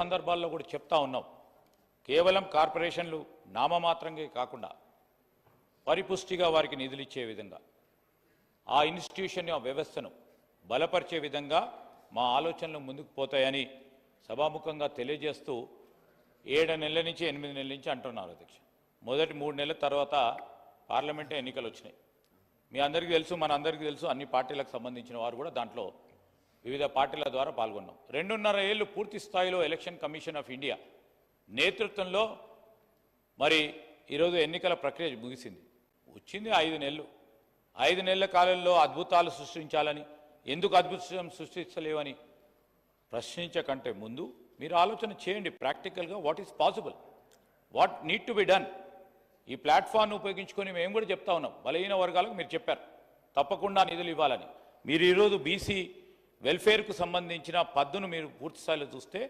సందర్భాల్లో కూడా చెప్తా ఉన్నాం. కేవలం కార్పొరేషన్లు నామమాత్రంగా కాకుండా పరిపుష్టిగా వారికి నిధులు ఇచ్చే విధంగా ఆ ఇన్స్టిట్యూషన్ వ్యవస్థను బలపరిచే విధంగా మా ఆలోచనలు ముందుకు పోతాయని సభాముఖంగా తెలియజేస్తూ 7 నెలల నుంచి 8 నెలల నుంచి అంటున్నారు అధ్యక్ష. మొదటి 3 నెలల తర్వాత పార్లమెంటు ఎన్నికలు వచ్చినాయి. మీ అందరికీ తెలుసు, మన అందరికీ తెలుసు, అన్ని పార్టీలకు సంబంధించిన వారు కూడా దాంట్లో వివిధ పార్టీల ద్వారా పాల్గొన్నాం. 2.5 ఏళ్ళు పూర్తి స్థాయిలో ఎలక్షన్ కమిషన్ ఆఫ్ ఇండియా నేతృత్వంలో మరి ఈరోజు ఎన్నికల ప్రక్రియ ముగిసింది. వచ్చింది 5 నెలలు. 5 నెలల కాలంలో అద్భుతాలు సృష్టించాలని, ఎందుకు అద్భుతం సృష్టించలేవని ప్రశ్నించకంటే ముందు మీరు ఆలోచన చేయండి. ప్రాక్టికల్గా what is possible, what need to be done. ఈ ప్లాట్ఫామ్ను ఉపయోగించుకొని మేము కూడా చెప్తా ఉన్నాం. బలహీన వర్గాలకు మీరు చెప్పారు తప్పకుండా నిధులు ఇవ్వాలని. మీరు ఈరోజు బీసీ వెల్ఫేర్కు సంబంధించిన పద్దును మీరు పూర్తి స్థాయిలో చూస్తే